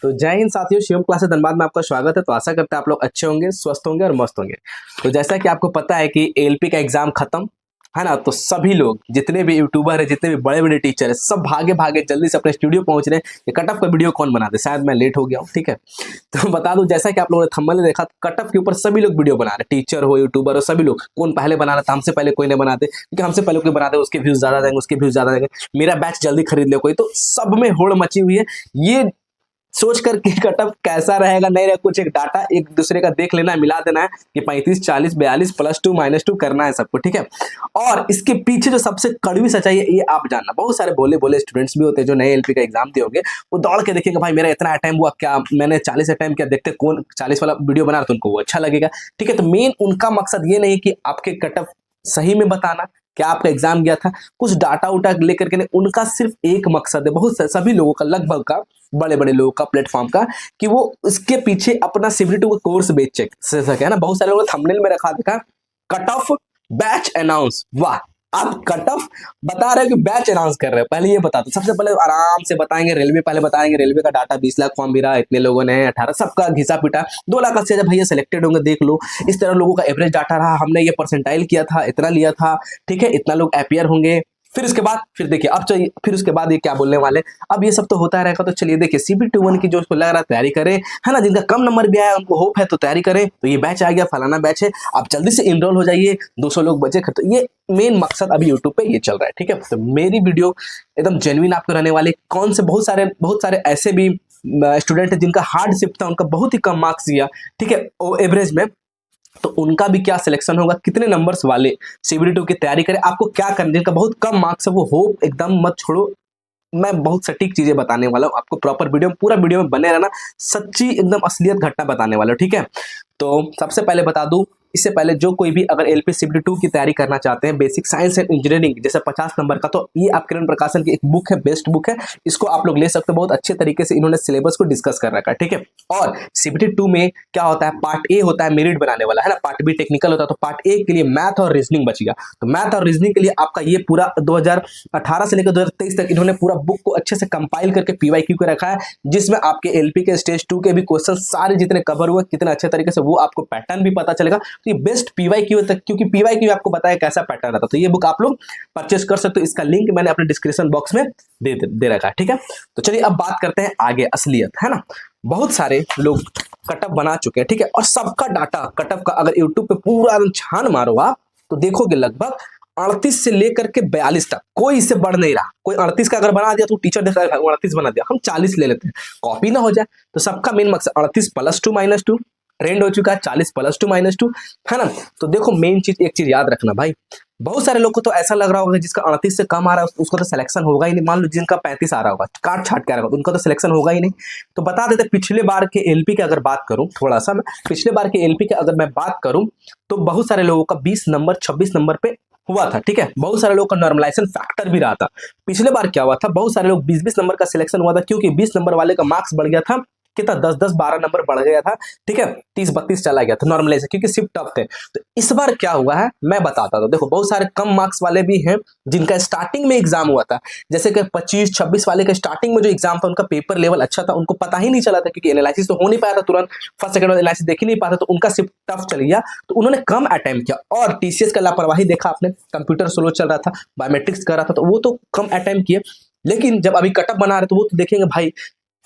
तो जय हिंद साथियों, शिवम क्लासेस धनबाद में आपका स्वागत है। तो आशा करते हैं आप लोग अच्छे होंगे, स्वस्थ होंगे और मस्त होंगे। तो जैसा कि आपको पता है कि एएलपी का एग्जाम खत्म है ना, तो सभी लोग जितने भी यूट्यूबर है, जितने भी बड़े बड़े टीचर है, सब भागे भागे जल्दी से अपने स्टूडियो पहुंच रहे हैं। ये कट ऑफ का वीडियो कौन बना दे, शायद मैं लेट हो गया हूँ, ठीक है। तो बता दूं, जैसा कि आप लोगों ने थंबनेल में देखा, कट ऑफ के ऊपर सभी लोग वीडियो बना रहे, टीचर हो, यूट्यूबर हो, सभी लोग। कौन पहले बना रहा था, हमसे पहले कोई नहीं बनाते, क्योंकि हमसे पहले कोई बनाते उसके व्यूज ज्यादा देंगे, उसके व्यूज ज्यादा देंगे, मेरा बैच जल्दी खरीद ले कोई। तो सब में होड़ मची हुई है, ये सोच कर कि कटअप कैसा रहेगा, नहीं रहेगा, कुछ एक डाटा एक दूसरे का देख लेना है, मिला देना है कि 35 40 42 +2 -2 करना है सबको, ठीक है। और इसके पीछे जो सबसे कड़वी सच्चाई है, ये आप जानना। बहुत सारे बोले बोले स्टूडेंट्स भी होते हैं जो नए एलपी का एग्जाम दिए होंगे, वो दौड़ के देखेंगे भाई मेरा इतना अटैम्प हुआ, क्या मैंने 40 अटैम्प किया, देखते कौन 40 वाला वीडियो बना रहा, तो उनको वो अच्छा लगेगा, ठीक है। तो मेन उनका मकसद ये नहीं कि आपके कटअप सही में बताना क्या आपका एग्जाम गया था, कुछ डाटा उटा लेकर के नहीं, उनका सिर्फ एक मकसद है, बहुत सभी लोगों का, लगभग का, बड़े बड़े लोगों का, प्लेटफॉर्म का, कि वो इसके पीछे अपना सिविल का कोर्स बेच सके, है ना। बहुत सारे लोगों ने थंबनेल में रखा देखा, कट ऑफ बैच अनाउंस। वाह, आप कट ऑफ बता रहे हो कि बैच अनाउंस कर रहे हो। पहले ये बता दो, सबसे पहले आराम से बताएंगे रेलवे, पहले बताएंगे रेलवे का डाटा 20 लाख फॉर्म मिला, इतने लोगों ने 18, सबका घिसा पिटा 2 लाख 80 हजार भैया सिलेक्टेड होंगे, देख लो। इस तरह लोगों का एवरेज डाटा रहा, हमने ये परसेंटाइल किया था, इतना लिया था, ठीक है, इतना लोग अपियर होंगे। फिर उसके बाद फिर देखिए, अब चाहिए, फिर उसके बाद ये क्या बोलने वाले, अब ये सब तो होता रहेगा। तो चलिए देखिए, CBT-1 की जो उसको लग रहा है तैयारी करें, है ना, जिनका कम नंबर भी आया उनको होप है तो तैयारी करें। तो ये बैच आ गया, फलाना बैच है, आप जल्दी से इनरोल हो जाइए, 200 लोग बचे। तो ये मेन मकसद अभी यूट्यूब पे ये चल रहा है, ठीक है। तो मेरी वीडियो एकदम जेन्युइन आपको रहने वाले। कौन से बहुत सारे ऐसे भी स्टूडेंट है जिनका हार्ड शिफ्ट था, उनका बहुत ही कम मार्क्स दिया, ठीक है, एवरेज में, तो उनका भी क्या सिलेक्शन होगा, कितने नंबर्स वाले CBT-2 की तैयारी करें, आपको क्या करना, जिनका बहुत कम मार्क्स है वो होप एकदम मत छोड़ो। मैं बहुत सटीक चीजें बताने वाला हूं आपको, प्रॉपर वीडियो में, पूरा वीडियो में बने रहना, सच्ची एकदम असलियत घटना बताने वाला हूं, ठीक है। तो सबसे पहले बता दूं, इससे पहले जो कोई भी अगर LP CBT-2 की तैयारी करना चाहते हैं, बेसिक साइंस एंड इंजीनियरिंग, जैसे 50 नंबर का, तो ये आप किरण प्रकाशन की एक बुक है, बेस्ट बुक है, इसको आप लोग ले सकते हो। बहुत अच्छे तरीके से इन्होंने सिलेबस को डिस्कस कर रखा है, ठीक है। और CBT-2 में क्या होता है, पार्ट ए होता है मेरिट बनाने वाला, है ना, पार्ट बी टेक्निकल होता है। तो पार्ट ए के लिए मैथ और रीजनिंग बच गया, तो मैथ और रीजनिंग के लिए आपका ये पूरा 2018 से लेकर 2023 तक इन्होंने पूरा बुक को अच्छे से कंपाइल करके PYQ को रखा है, जिसमें आपके LP के स्टेज 2 के भी क्वेश्चन सारे जितने कवर हुए, कितने अच्छे तरीके से, वो आपको पैटर्न भी पता चलेगा। तो ये बेस्ट PYQ तक, क्योंकि PYQ आपको बताया कैसा पैटर्न रहता है। तो ये बुक आप लोग परचेस कर सकते हो, इसका लिंक मैंने अपने डिस्क्रिप्शन बॉक्स में दे रखा है, ठीक है। तो चलिए अब बात करते हैं आगे, असलियत, है ना। बहुत सारे लोग कटअप बना चुके हैं, ठीक है, और सबका डाटा कटअप का अगर यूट्यूब पे पूरा छान मारो आप, तो देखोगे लगभग 38 से लेकर के 42 तक, कोई इससे बढ़ नहीं रहा। कोई 38 का अगर बना दिया तो टीचर देख रहा है 38 बना दिया, हम 40 ले लेते हैं, कॉपी ना हो जाए। तो सबका मेन मकसद 38 +2 -2 ट्रेंड हो चुका है, 40 +2 -2, है ना। तो देखो मेन चीज, एक चीज याद रखना भाई, बहुत सारे लोग को तो ऐसा लग रहा होगा जिसका 38 से कम आ रहा है उसको तो सिलेक्शन होगा ही नहीं। मान लो जिनका 35 आ रहा होगा, काट छाट के आ रहा होगा, उनका तो सिलेक्शन होगा ही नहीं। तो बता देते, पिछले बार के LP की अगर बात करूं, थोड़ा सा मैं पिछले बार के LP की अगर मैं बात करूं, तो बहुत सारे लोगों का 20 नंबर 26 नंबर पे हुआ था, ठीक है। बहुत सारे लोगों का नॉर्मलाइजेशन फैक्टर भी रहा था। पिछले बार क्या हुआ था, बहुत सारे लोग 20-20 नंबर का सिलेक्शन हुआ था, क्योंकि 20 नंबर वाले का मार्क्स बढ़ गया था, कितना 10-10 12 नंबर बढ़ गया था, ठीक है, 30-32 चला गया था नॉर्मलाइजेशन, क्योंकि शिफ्ट टफ थे। तो इस बार क्या हुआ है मैं बताता हूं। देखो बहुत सारे कम मार्क्स वाले भी हैं जिनका स्टार्टिंग में एग्जाम हुआ था, जैसे कि 25-26 वाले का स्टार्टिंग में जो एग्जाम था, उनका पेपर लेवल अच्छा था, उनको पता ही नहीं चला था, क्योंकि एनालिसिस तो हो नहीं पाया था तुरंत, फर्स्ट सेकंड एनालिसिस देख ही नहीं पाता, तो उनका शिफ्ट टफ चल गया, तो उन्होंने कम अटेम्प्ट किया। और TCS का लापरवाही देखा आपने, कंप्यूटर स्लो चल रहा था, बायोमेट्रिक्स कर रहा था, तो वो तो कम अटेम्प्ट किए। लेकिन जब अभी कटअप बना रहे तो वो तो देखेंगे भाई,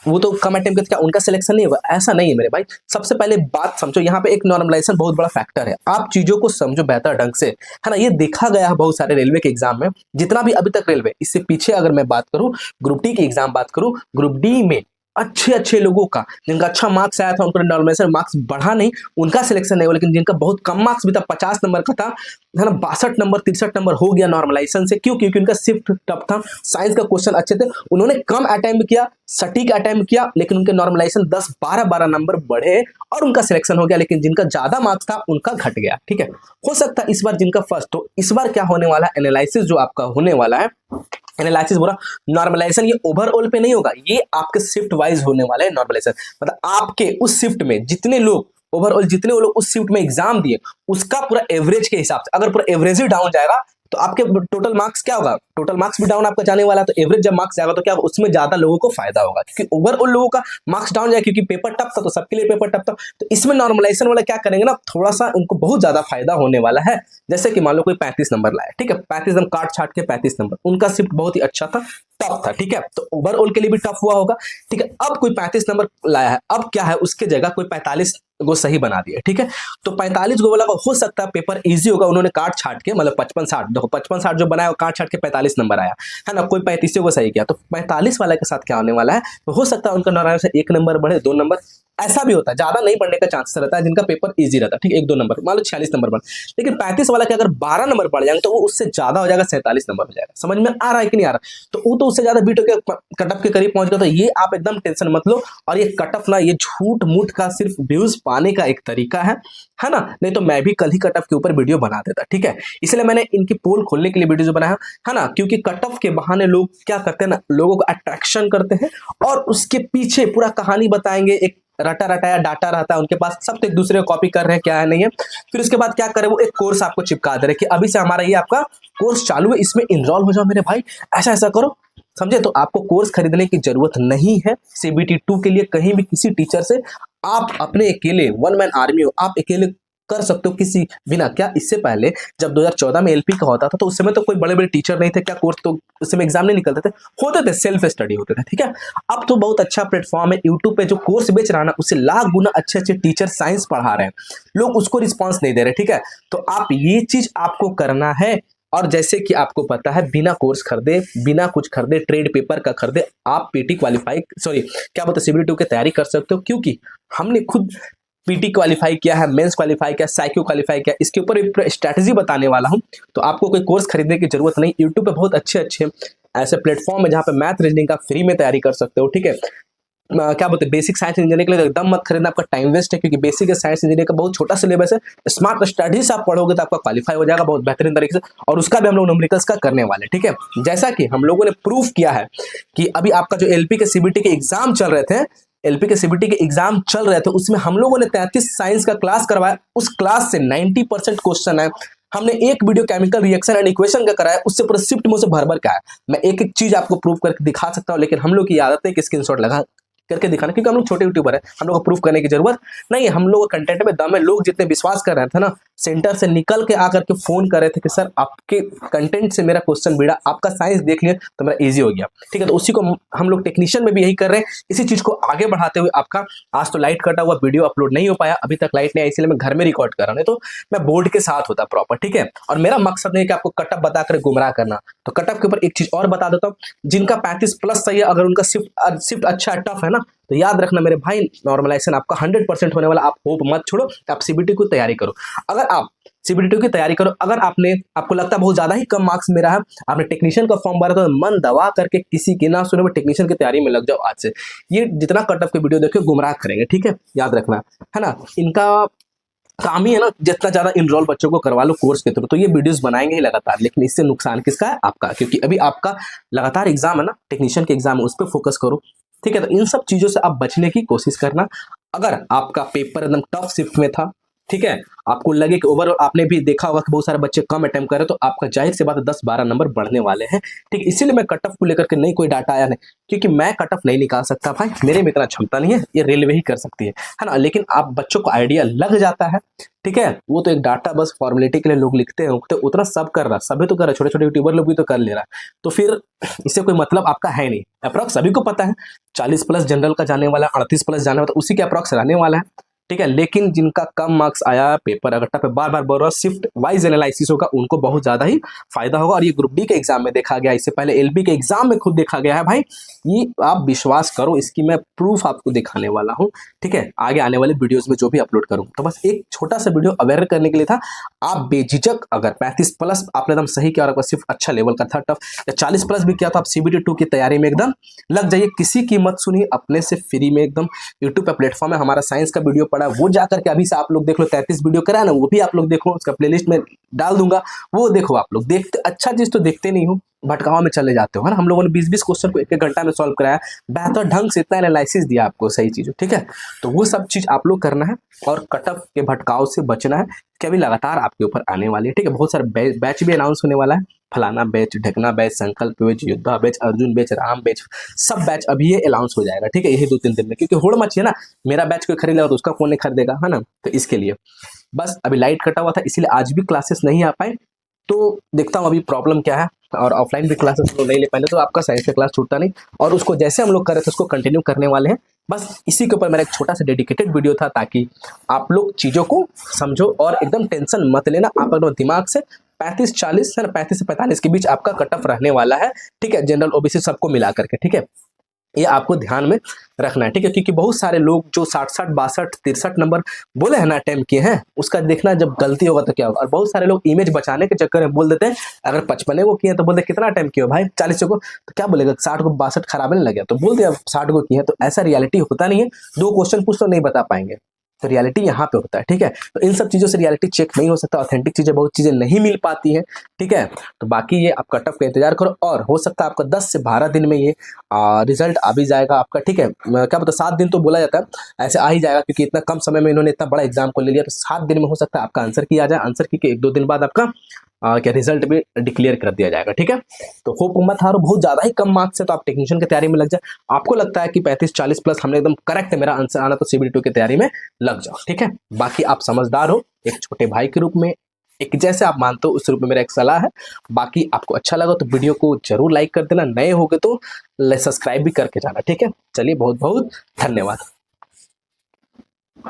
वो तो कम अटेम्प्ट करके क्या उनका सिलेक्शन नहीं होगा, ऐसा नहीं है मेरे भाई। सबसे पहले बात समझो, यहाँ पे एक नॉर्मलाइजेशन बहुत बड़ा फैक्टर है, आप चीजों को समझो बेहतर ढंग से, है ना। ये देखा गया है बहुत सारे रेलवे के एग्जाम में, जितना भी अभी तक रेलवे, इससे पीछे अगर मैं बात करूं, ग्रुप डी की एग्जाम बात करूं, ग्रुप डी में अच्छे लोगों का, जिनका अच्छा मार्क्स आया था, उनका नॉर्मलाइजेशन मार्क्स बढ़ा नहीं, उनका सिलेक्शन नहीं हुआ। लेकिन जिनका बहुत कम मार्क्स भी था, 50 नंबर का था, है ना, 62 नंबर 63 नंबर हो गया नॉर्मलाइजेशन से। क्यों? क्योंकि उनका शिफ्ट टफ था, साइंस का क्वेश्चन अच्छे थे, उन्होंने कम अटेम्प्ट किया, सटीक अटेम्प्ट किया, लेकिन उनके नॉर्मलाइजेशन 10-12 नंबर बढ़े और उनका सिलेक्शन हो गया। लेकिन जिनका ज्यादा मार्क्स था उनका घट गया, ठीक है। हो सकता है इस बार जिनका फर्स्ट, तो इस बार क्या होने वाला है, एनालिसिस जो आपका होने वाला है, एनालिसिस बोला, नॉर्मलाइजेशन ये ओवरऑल पे नहीं होगा, ये आपके शिफ्ट वाइज होने वाला है नॉर्मलाइजेशन। मतलब आपके उस शिफ्ट में जितने लोग, ओवरऑल जितने वो लोग उस शिफ्ट में एग्जाम दिए, उसका पूरा एवरेज के हिसाब से, अगर पूरा एवरेज ही डाउन जाएगा तो आपके टोटल मार्क्स क्या होगा, टोटल मार्क्स भी डाउन आपका जाने वाला है। तो एवरेज जब मार्क्स जाएगा तो क्या उसमें ज्यादा लोगों को फायदा होगा, क्योंकि ओवरऑल लोगों का मार्क्स डाउन जाए, क्योंकि पेपर टफ था तो सबके लिए पेपर टफ था। तो इसमें नॉर्मलाइजेशन वाला क्या करेंगे ना, थोड़ा सा उनको बहुत ज्यादा फायदा होने वाला है। जैसे कि मान लो कोई 35 नंबर लाया, ठीक है, 35 नंबर काट छाट के 35 नंबर, उनका शिफ्ट बहुत ही अच्छा था, टफ था, ठीक है, तो ओवरऑल के लिए भी टफ हुआ होगा, ठीक है। अब कोई 35 नंबर लाया है, अब क्या है उसके जगह कोई 45 को सही बना दिया, ठीक है, तो 45 को वाला हो सकता है पेपर इजी होगा, उन्होंने काट छाट के, मतलब 55-60, देखो 55-60 जो बनाया काट छाट के 45 नंबर आया है ना, कोई 35 को सही किया, तो 45 वाले के साथ क्या होने वाला है, तो हो सकता है उनका नारायण से 1 नंबर बढ़े, 2 नंबर, ऐसा भी होता है, ज्यादा नहीं बढ़ने का चांसेस रहता है जिनका पेपर इजी रहता है, ठीक है, 1-2 नंबर, मान लो 46 नंबर बढ़, लेकिन 35 वाला के अगर 12 नंबर बढ़ जाएंगे तो वो उससे ज्यादा हो जाएगा, 47 नंबर हो जाएगा। समझ में आ रहा है कि नहीं आ रहा, तो वो तो उससे ज्यादा बीट होकर कट ऑफ के करीब पहुंच गया। तो ये आप एकदम टेंशन मत लो, और ये कट ऑफ ना, ये झूठ मूठ का सिर्फ व्यूज पाने का एक तरीका है ना, नहीं तो मैं भी कल ही कट ऑफ के ऊपर वीडियो बना देता, ठीक है, इसलिए मैंने इनकी पोल खोलने के लिए वीडियो बनाया है ना, क्योंकि कट ऑफ के बहाने लोग क्या करते हैं ना, लोगों को अट्रैक्शन करते हैं और उसके पीछे पूरा कहानी बताएंगे, एक रटा रटाया डाटा रहता है उनके पास, सब तो एक दूसरे को कॉपी कर रहे हैं, क्या है नहीं है, फिर उसके बाद क्या करे, वो एक कोर्स आपको चिपका दे रहे कि अभी से हमारा ये आपका कोर्स चालू है, इसमें इनरोल हो जाओ मेरे भाई, ऐसा ऐसा करो, समझे। तो आपको कोर्स खरीदने की जरूरत नहीं है सीबीटी 2 के लिए, कहीं भी किसी टीचर से आप अपने अकेले वन मैन आर्मी हो, आप अकेले कर सकते हो किसी बिना, क्या इससे पहले जब 2014 में एलपी का होता था तो उस समय तो कोई बड़े बड़े टीचर नहीं थे, क्या कोर्स तो उस समय एग्जाम नहीं निकलते थे, होते थे सेल्फ स्टडी होते थे, ठीक है। अब तो बहुत अच्छा प्लेटफॉर्म है, यूट्यूब पे जो कोर्स बेच रहा है ना उससे लाख गुना अच्छे अच्छे टीचर साइंस पढ़ा रहे हैं, लोग उसको रिस्पॉन्स नहीं दे रहे, ठीक है। तो आप ये चीज आपको करना है, और जैसे कि आपको पता है बिना कोर्स खरीदे, बिना कुछ खरीदे, ट्रेड पेपर का खरीदे आप पीटी क्वालिफाई, सॉरी क्या बोलते सीबीटी 2 की तैयारी कर सकते हो, क्योंकि हमने खुद पीटी क्वालिफाई किया है, मेंस क्वालिफाई किया, साइक्यू क्वालिफाई किया, इसके ऊपर एक स्ट्रैटेजी बताने वाला हूं। तो आपको कोई कोर्स खरीदने की जरूरत नहीं, यूट्यूब पे बहुत अच्छे अच्छे ऐसे प्लेटफॉर्म है जहां पे मैथ रीजनिंग का फ्री में तैयारी कर सकते हो, ठीक है। क्या बोलते हैं बेसिक साइंस इंजीनियरिंग के लिए तो एकदम मत खरीदना, आपका टाइम वेस्ट है, क्योंकि बेसिक साइंस इंजीनियरिंग का बहुत छोटा सिलेबस है, स्मार्ट स्टडीज से आप पढ़ोगे तो आपका क्वालिफाई हो जाएगा बहुत बेहतरीन तरीके से, और उसका भी हम लोग न्यूमेरिकल्स का करने वाले, ठीक है। जैसा कि हम लोगों ने प्रूफ किया है कि अभी आपका जो एलपी के सीबीटी के एग्जाम चल रहे थे, एलपी के सीबीटी के एग्जाम चल रहे थे, उसमें हम लोगों ने 33 साइंस का क्लास करवाया, उस क्लास से 90% क्वेश्चन है। हमने एक video chemical reaction and equation का कराया, उससे पूरा शिफ्ट मुझे भर भर के आया। मैं एक एक चीज आपको प्रूव करके दिखा सकता हूं, लेकिन हम लोग की आदत है कि स्क्रीनशॉट लगा करके दिखाना, क्योंकि हम लोग छोटे यूट्यूबर है, हम लोग को प्रूफ करने की जरूरत नहीं है, हम लोग कंटेंट में दम है। लोग जितने विश्वास कर रहे थे ना, सेंटर से निकल के आकर के फोन कर रहे थे कि सर आपके कंटेंट से मेरा क्वेश्चन बिड़ा, आपका साइंस देख लिया तो मेरा इजी हो गया, ठीक है। तो उसी को हम लोग टेक्नीशियन में भी यही कर रहे हैं, इसी चीज को आगे बढ़ाते हुए आपका आज तो लाइट कटा हुआ वीडियो अपलोड नहीं हो पाया, अभी तक लाइट नहीं आई, इसलिए मैं घर में रिकॉर्ड कर रहा हूँ, तो मैं बोर्ड के साथ होता प्रॉपर, ठीक है। और मेरा मकसद नहीं है कि आपको कटअप बताकर गुमराह करना। तो कटअप के ऊपर एक चीज और बता देता हूँ, जिनका 35+ सही है, अगर उनका शिफ्ट अच्छा टफ है ना, तो याद रखना मेरे भाई, नॉर्मलाइजेशन आपका 100% होने वाला, आप होप मत छोड़ो, आप सीबीटी की तैयारी करो। अगर आप सीबीटी की तैयारी करो, अगर आपको लगता है बहुत ज्यादा ही कम मार्क्स मेरा है, आपने टेक्नीशियन का फॉर्म भरा, तो मन दबा करके किसी की ना सुने, टेक्नीशियन की तैयारी में लग जाओ आज से। ये जितना कट ऑफ के वीडियो देखो गुमराह करेंगे, ठीक है, याद रखना, है ना। इनका काम ही है ना, जितना ज्यादा इनरोल बच्चों को करवा लो कोर्स के थ्रू, तो ये वीडियोस बनाएंगे ही लगातार, लेकिन इससे नुकसान किसका है, आपका, क्योंकि अभी आपका लगातार एग्जाम है ना, टेक्नीशियन के एग्जाम है, उस पर फोकस करो, ठीक है। तो इन सब चीजों से आप बचने की कोशिश करना। अगर आपका पेपर एकदम टफ शिफ्ट में था, ठीक है, आपको लगे कि ओवरऑल, आपने भी देखा होगा कि बहुत सारे बच्चे कम अटेम्प्ट कर रहे, तो आपका जाहिर सी बात है 10-12 नंबर बढ़ने वाले हैं, ठीक। इसीलिए मैं कट ऑफ को लेकर के नहीं कोई डाटा आया नहीं, क्योंकि मैं कट ऑफ नहीं निकाल सकता भाई, मेरे में इतना क्षमता नहीं है, ये रेलवे ही कर सकती है ना। लेकिन आप बच्चों को आइडिया लग जाता है, ठीक है, वो तो एक डाटा बस फॉर्मेलिटी के लिए लोग लिखते हैं, तो उतना सब कर रहा, सभी तो कर रहा, छोटे छोटे यूट्यूबर लोग भी तो कर ले रहा है, तो फिर इससे कोई मतलब आपका है नहीं। अप्रॉक्स सभी को पता है 40+ जनरल का जाने वाला, 38+ जाने वाला, तो उसी के अप्रॉक्स रहने वाला है, ठीक है। लेकिन जिनका कम मार्क्स आया, पेपर अगट्टा पे बार बार बोल रहा, शिफ्ट वाइज एनालिसिस होगा, उनको बहुत ज्यादा ही फायदा होगा। और ये ग्रुप डी के एग्जाम में देखा गया, इससे पहले एलबी के एग्जाम में खुद देखा गया है भाई, ये आप विश्वास करो, इसकी मैं प्रूफ आपको दिखाने वाला हूँ, ठीक है, आगे आने वाले वीडियोस में जो भी अपलोड करूँ। तो बस एक छोटा सा वीडियो अवेयर करने के लिए था। आप बेझिझक अगर 35+ आपने एकदम सही किया और आपका सिर्फ अच्छा लेवल का था टफ, या 40+ भी किया, तो आप सीबीटी 2 की तैयारी में एकदम लग जाइए, किसी की मत सुनिए, अपने से फ्री में एकदम यूट्यूब पे प्लेटफॉर्म है, हमारा साइंस का वीडियो पड़ा, वो जाकर के अभी से आप लोग देख लो, 33 वीडियो करा ना, वो भी आप लोग देखो, उसका प्लेलिस्ट में डाल दूंगा, वो देखो। आप लोग देखते, अच्छा चीज तो देखते नहीं हो, भटकाव में चले जाते हो, है ना। हम लोगों ने 20-20 क्वेश्चन को 1-1 घंटा में सॉल्व कराया, बेहतर ढंग से इतना एनालिसिस दिया आपको सही चीज़, ठीक है। तो वो सब चीज़ आप लोग करना है और कट ऑफ के भटकाव से बचना है, कि अभी लगातार आपके ऊपर आने वाली है, ठीक है। बहुत सारे बैच भी अनाउंस होने वाला है, फलाना बैच, ढकना बैच, संकल्प बैच, योद्धा batch, Arjun batch, Ram batch, सब बैच अभी ये अनाउंस हो जाएगा, ठीक है, यही 2-3 दिन में। क्योंकि होड़ मची है ना, मेरा बैच कोई खरीद लेगा तो उसका कौन नहीं खरीदेगा, है ना। तो इसके लिए बस अभी लाइट कटा हुआ था, इसीलिए आज भी क्लासेस नहीं आ पाए। तो देखता हूँ अभी प्रॉब्लम क्या है, और ऑफलाइन भी क्लासेस लोग नहीं ले पाएंगे तो आपका साइंस का क्लास छूटता नहीं, और उसको जैसे हम लोग कर रहे थे उसको कंटिन्यू करने वाले हैं। बस इसी के ऊपर मेरा एक छोटा सा डेडिकेटेड वीडियो था, ताकि आप लोग चीज़ों को समझो और एकदम टेंशन मत लेना। आप अपने दिमाग से 35-40 है ना, 35 से 45 के बीच आपका कट ऑफ रहने वाला है, ठीक है, जनरल ओबीसी सबको मिला करके, ठीक है। ये आपको ध्यान में रखना है, ठीक है, क्योंकि बहुत सारे लोग जो 60-60, 62, 63 नंबर बोले हैं ना अटेम्प्ट किए हैं, उसका देखना जब गलती होगा तो क्या होगा। और बहुत सारे लोग इमेज बचाने के चक्कर में बोल देते हैं, अगर 55 को किए तो बोलते कितना अटेम्प्ट किया भाई, 40 को, तो क्या बोलेगा 60 को 62 खराब नहीं लगे तो बोल दिया 60 को किए। तो ऐसा रियलिटी होता नहीं है, 2 क्वेश्चन पूछ तो नहीं बता पाएंगे, तो रियलिटी यहाँ पे होता है, ठीक है। तो इन सब चीज़ों से रियलिटी चेक नहीं हो सकता, ऑथेंटिक चीज़ें बहुत चीज़ें नहीं मिल पाती हैं, ठीक है। तो बाकी ये आप कट ऑफ का इंतजार करो, और हो सकता है आपका 10 से 12 दिन में ये रिजल्ट आ भी जाएगा आपका, ठीक है। क्या पता 7 दिन तो बोला जाता है, ऐसे आ ही जाएगा, क्योंकि इतना कम समय में इन्होंने इतना बड़ा एग्जाम को ले लिया, तो 7 दिन में हो सकता है आपका आंसर की आ जाए, आंसर की के 1-2 दिन बाद आपका क्या रिजल्ट भी डिक्लेयर कर दिया जाएगा, ठीक है। तो होप मत हारो, बहुत ज़्यादा ही कम मार्क्स है तो आप टेक्नीशियन की तैयारी में लग जाए। आपको लगता है कि 35-40 प्लस हमने एकदम करेक्ट है मेरा आंसर आना, तो CBT2 की तैयारी में लग जाओ, ठीक है। बाकी आप समझदार हो, एक छोटे भाई के रूप में, एक जैसे आप मानते हो उस रूप में मेरा एक सलाह है। बाकी आपको अच्छा लगा तो वीडियो को जरूर लाइक कर देना, नए होगे तो सब्सक्राइब भी करके जाना, ठीक है। चलिए बहुत बहुत धन्यवाद।